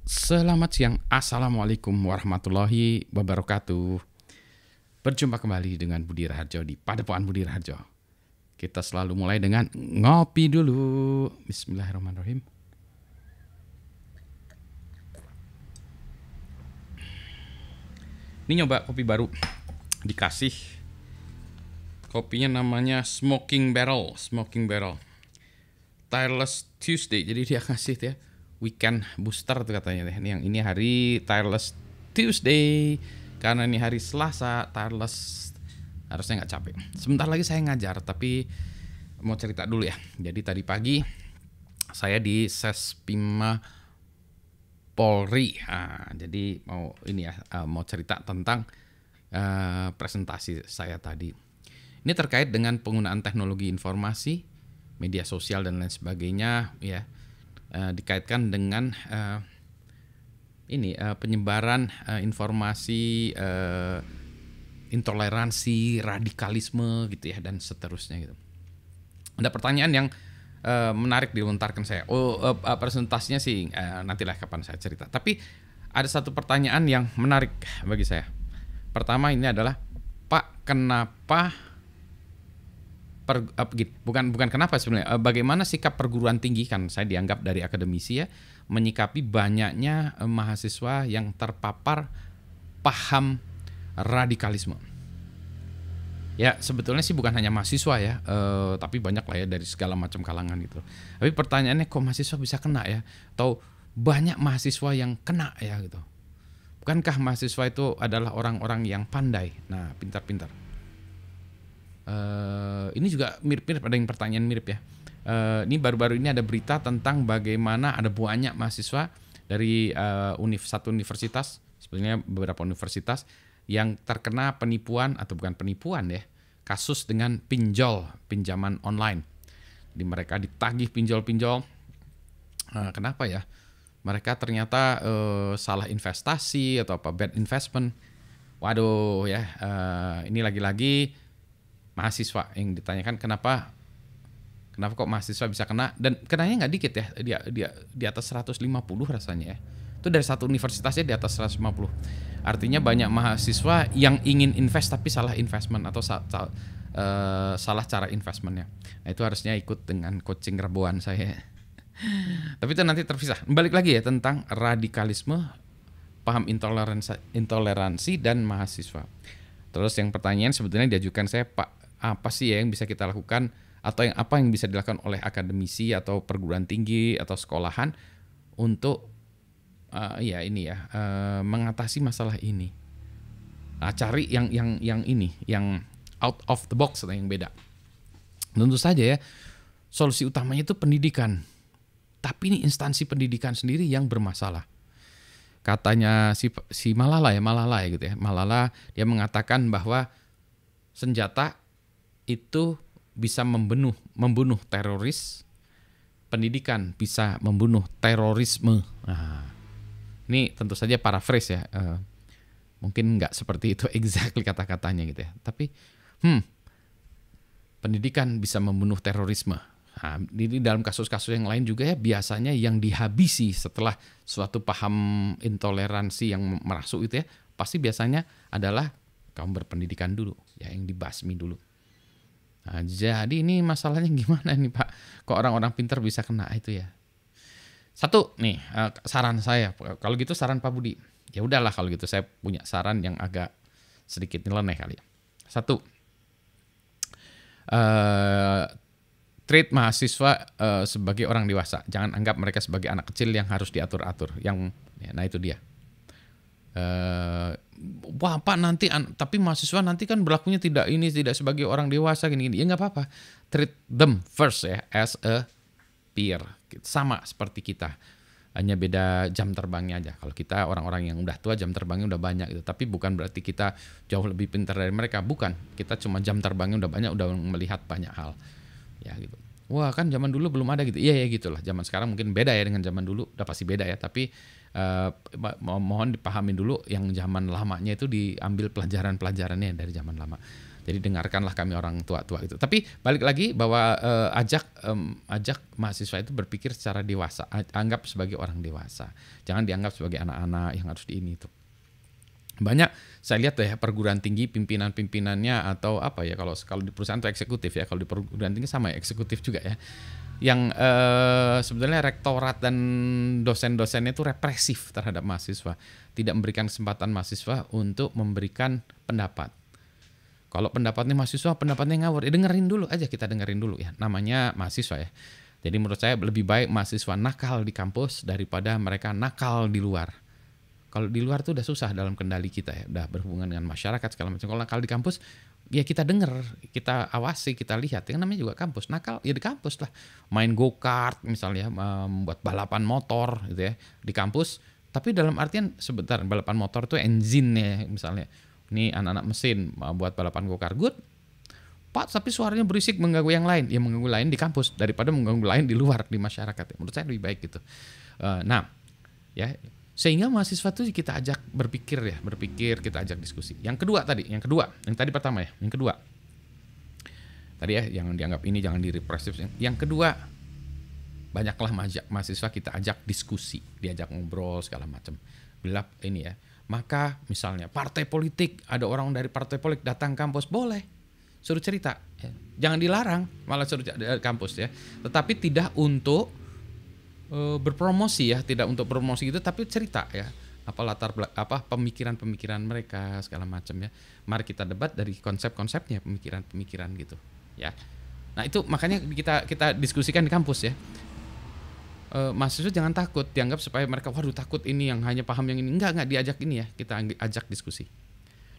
Selamat siang, Assalamualaikum warahmatullahi wabarakatuh. Berjumpa kembali dengan Budi Raharjo di Padepokan Budi Raharjo. Kita selalu mulai dengan ngopi dulu. Bismillahirrahmanirrahim. Ini nyoba kopi baru, dikasih kopinya namanya Smoking Barrel. Tireless Tuesday, jadi dia kasih ya weekend booster tuh katanya deh. Yang ini hari Tireless Tuesday, karena ini hari Selasa, tireless, harusnya nggak capek. Sebentar lagi saya ngajar, tapi mau cerita dulu ya. Jadi tadi pagi saya di Sespima Polri. Jadi mau cerita tentang presentasi saya tadi. Ini terkait dengan penggunaan teknologi informasi, media sosial dan lain sebagainya, ya, dikaitkan dengan penyebaran informasi, intoleransi, radikalisme gitu ya, dan seterusnya gitu. Ada pertanyaan yang menarik dilontarkan saya. Presentasinya sih nantilah kapan saya cerita. Tapi ada satu pertanyaan yang menarik bagi saya. Pertama ini adalah, Pak, kenapa bukan kenapa sebenarnya, bagaimana sikap perguruan tinggi, kan saya dianggap dari akademisi ya, menyikapi banyaknya mahasiswa yang terpapar paham radikalisme. Ya sebetulnya sih bukan hanya mahasiswa ya, tapi banyak lah ya dari segala macam kalangan gitu. Tapi pertanyaannya, kok mahasiswa bisa kena ya? Atau banyak mahasiswa yang kena ya gitu. Bukankah mahasiswa itu adalah orang-orang yang pandai, nah pintar-pintar? Ini juga mirip-mirip, ada yang pertanyaan mirip ya. Ini baru-baru ini ada berita tentang bagaimana ada banyak mahasiswa dari satu universitas, sebenarnya beberapa universitas, yang terkena penipuan, atau bukan penipuan ya, kasus dengan pinjaman online. Jadi mereka ditagih pinjol. Kenapa ya? Mereka ternyata salah investasi atau bad investment. Waduh ya, ini lagi-lagi mahasiswa yang ditanyakan kenapa kok mahasiswa bisa kena, dan kenanya nggak dikit ya, dia di atas 150 rasanya ya. Itu dari satu universitasnya di atas 150. Artinya banyak mahasiswa yang ingin invest tapi salah investment atau salah cara investmentnya. Nah, itu harusnya ikut dengan coaching reboan saya. Tapi itu nanti terpisah. Balik lagi ya tentang radikalisme, paham intoleransi dan mahasiswa. Terus yang pertanyaan sebetulnya diajukan saya, Pak, apa sih ya yang bisa kita lakukan, atau apa yang bisa dilakukan oleh akademisi atau perguruan tinggi atau sekolahan untuk mengatasi masalah ini. Nah, cari yang out of the box atau yang beda. Tentu saja ya, solusi utamanya itu pendidikan. Tapi ini instansi pendidikan sendiri yang bermasalah. Katanya si Malala ya gitu ya. Malala dia mengatakan bahwa senjata itu bisa membunuh teroris, pendidikan bisa membunuh terorisme. Nah, ini tentu saja paraphrase ya, mungkin nggak seperti itu exactly kata-katanya gitu ya. Tapi pendidikan bisa membunuh terorisme. Nah, ini dalam kasus-kasus yang lain juga ya, biasanya yang dihabisi setelah suatu paham intoleransi yang merasuk itu ya, pasti biasanya adalah kaum berpendidikan dulu, ya, yang dibasmi dulu. Nah, jadi ini masalahnya gimana nih, Pak? Kok orang-orang pintar bisa kena itu ya? Satu nih, saran saya, kalau gitu saran Pak Budi. Ya udahlah kalau gitu, saya punya saran yang agak sedikit nyeleneh kali ya. Satu, treat mahasiswa sebagai orang dewasa. Jangan anggap mereka sebagai anak kecil yang harus diatur-atur. Nah itu dia. Wah Pak, nanti tapi mahasiswa nanti kan berlakunya tidak sebagai orang dewasa gini. Ya nggak apa-apa. Treat them first ya, as a peer. Sama seperti kita. Hanya beda jam terbangnya aja. Kalau kita orang-orang yang udah tua, jam terbangnya udah banyak gitu. Tapi bukan berarti kita jauh lebih pintar dari mereka. Bukan. Kita cuma jam terbangnya udah banyak, udah melihat banyak hal. Ya gitu. Wah kan zaman dulu belum ada gitu. Iya ya gitulah. Zaman sekarang mungkin beda ya dengan zaman dulu. Udah pasti beda ya. Tapi mohon dipahami dulu yang zaman lamanya itu diambil pelajaran-pelajarannya dari zaman lama. Jadi dengarkanlah kami orang tua-tua itu. Tapi balik lagi bahwa ajak mahasiswa itu berpikir secara dewasa, anggap sebagai orang dewasa. Jangan dianggap sebagai anak-anak yang harus di ini itu. Banyak saya lihat ya perguruan tinggi pimpinan-pimpinannya atau apa ya, kalau di perusahaan itu eksekutif ya, kalau di perguruan tinggi sama ya, eksekutif juga ya. Yang sebenarnya rektorat dan dosen-dosennya itu represif terhadap mahasiswa, tidak memberikan kesempatan mahasiswa untuk memberikan pendapat. Kalau pendapatnya mahasiswa, pendapatnya ngawur, ya dengerin dulu aja, kita dengerin dulu ya. Namanya mahasiswa ya. Jadi menurut saya lebih baik mahasiswa nakal di kampus daripada mereka nakal di luar. Kalau di luar tuh udah susah dalam kendali kita ya, udah berhubungan dengan masyarakat segala macam. Kalau nakal di kampus, ya kita denger, kita awasi, kita lihat. Yang namanya juga kampus, nakal ya di kampus lah. Main go-kart misalnya, membuat balapan motor gitu ya di kampus. Tapi dalam artian sebentar, balapan motor tuh engine-nya misalnya. Ini anak-anak mesin buat balapan go-kart, good. Pak, tapi suaranya berisik mengganggu yang lain. Ya mengganggu lain di kampus daripada mengganggu lain di luar, di masyarakat. Menurut saya lebih baik gitu. Nah, ya sehingga mahasiswa tuh kita ajak berpikir, kita ajak diskusi. Yang kedua, yang tadi pertama ya, yang kedua. Tadi ya, jangan dianggap ini, jangan direpresif. Yang kedua, banyaklah mahasiswa kita ajak diskusi, diajak ngobrol segala macam. Bila ini ya, maka misalnya partai politik, ada orang dari partai politik datang kampus, boleh suruh cerita, ya. Jangan dilarang, malah suruh kampus ya. Tetapi tidak untuk berpromosi ya, tidak untuk promosi gitu, tapi cerita ya, apa pemikiran mereka segala macam ya. Mari kita debat dari konsep-konsepnya, pemikiran gitu ya. Nah itu makanya kita diskusikan di kampus ya. Mahasiswa jangan takut dianggap supaya mereka waduh takut ini yang hanya paham yang ini, enggak diajak ini ya, kita ajak diskusi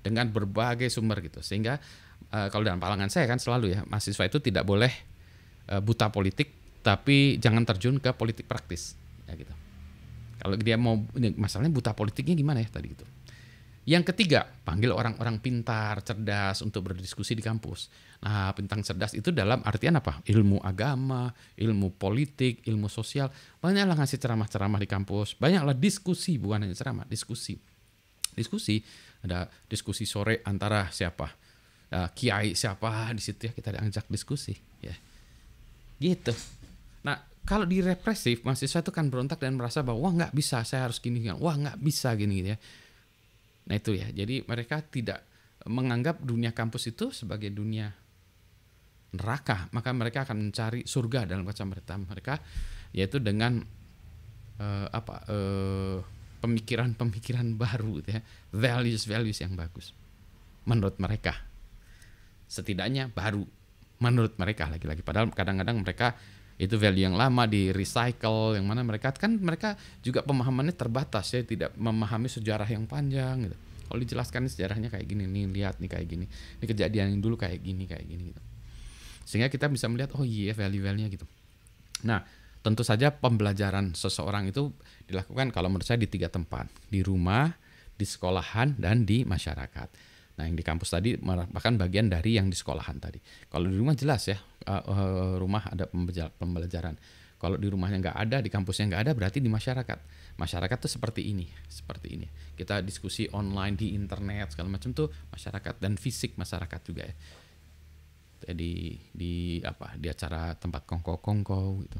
dengan berbagai sumber gitu. Sehingga kalau dalam pandangan saya kan selalu ya, mahasiswa itu tidak boleh buta politik, tapi jangan terjun ke politik praktis ya gitu. Kalau dia mau, masalahnya buta politiknya gimana ya tadi gitu. Yang ketiga, panggil orang-orang pintar, cerdas untuk berdiskusi di kampus. Nah, pintar cerdas itu dalam artian apa? Ilmu agama, ilmu politik, ilmu sosial. Banyaklah ngasih ceramah-ceramah di kampus. Banyaklah diskusi, bukan hanya ceramah, diskusi. Diskusi, ada diskusi sore antara siapa? Kiai siapa di situ ya, kita ajak diskusi ya. Gitu. Nah, kalau di represif, mahasiswa itu kan berontak dan merasa bahwa wah nggak bisa, saya harus gini, wah nggak bisa gini gitu ya. Nah itu ya, jadi mereka tidak menganggap dunia kampus itu sebagai dunia neraka, maka mereka akan mencari surga dalam kacamata mereka, yaitu dengan pemikiran-pemikiran baru, ya, values yang bagus menurut mereka, setidaknya baru menurut mereka lagi-lagi. Padahal kadang-kadang mereka itu value yang lama di recycle, yang mana mereka juga pemahamannya terbatas ya, tidak memahami sejarah yang panjang gitu. Kalau dijelaskan sejarahnya kayak gini nih, lihat nih kayak gini, ini kejadian yang dulu kayak gini gitu. Sehingga kita bisa melihat oh iya value-nya gitu. Nah, tentu saja pembelajaran seseorang itu dilakukan kalau menurut saya di 3 tempat, di rumah, di sekolahan, dan di masyarakat. Nah, yang di kampus tadi merupakan bagian dari yang di sekolahan tadi. Kalau di rumah jelas ya, rumah ada pembelajaran. Kalau di rumahnya nggak ada, di kampusnya nggak ada, berarti di masyarakat. Masyarakat tuh seperti ini. Kita diskusi online di internet segala macam tuh masyarakat, dan fisik masyarakat juga ya. Di acara tempat kongko gitu.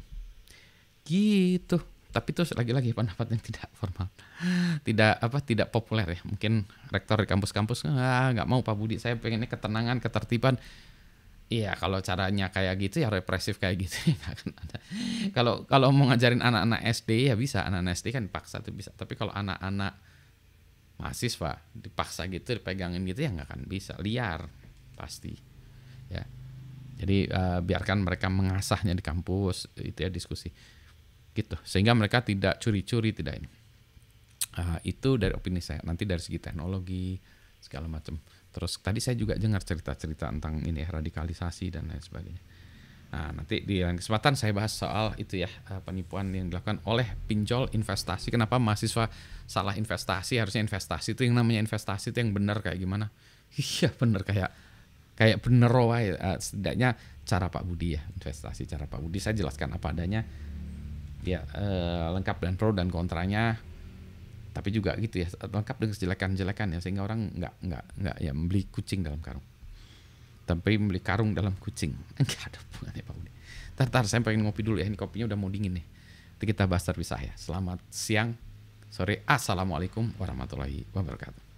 Gitu. Tapi itu lagi-lagi pendapat yang tidak formal, tidak populer ya. Mungkin rektor di kampus-kampus nggak mau Pak Budi, saya pengennya ketenangan, ketertiban. Iya, kalau caranya kayak gitu ya represif kayak gitu ya akan ada. Kalau mau ngajarin anak-anak SD ya bisa, anak-anak SD kan dipaksa tuh bisa. Tapi kalau anak-anak mahasiswa dipaksa gitu, dipegangin gitu ya nggak akan bisa, liar pasti. Ya, jadi biarkan mereka mengasahnya di kampus itu ya, diskusi. Gitu, sehingga mereka tidak curi-curi, tidak ini. Itu dari opini saya. Nanti dari segi teknologi segala macam. Terus tadi saya juga dengar cerita-cerita tentang ini radikalisasi dan lain sebagainya. Nah, nanti di lain kesempatan saya bahas soal itu ya, penipuan yang dilakukan oleh pinjol investasi. Kenapa mahasiswa salah investasi? Harusnya investasi itu yang namanya investasi itu yang benar kayak gimana? Iya benar, kayak bener wae. Setidaknya cara Pak Budi ya, investasi cara Pak Budi saya jelaskan apa adanya. Ya, lengkap dan pro dan kontranya, tapi juga gitu ya, lengkap dengan jelekan-jelekan ya, sehingga orang nggak ya membeli kucing dalam karung. tapi membeli karung dalam kucing. Enggak ada hubungannya Pak Budi. Ntar saya pengen ngopi dulu ya, ini kopinya udah mau dingin nih. Nanti kita bahas terpisah ya. Selamat siang, sore, assalamualaikum warahmatullahi wabarakatuh.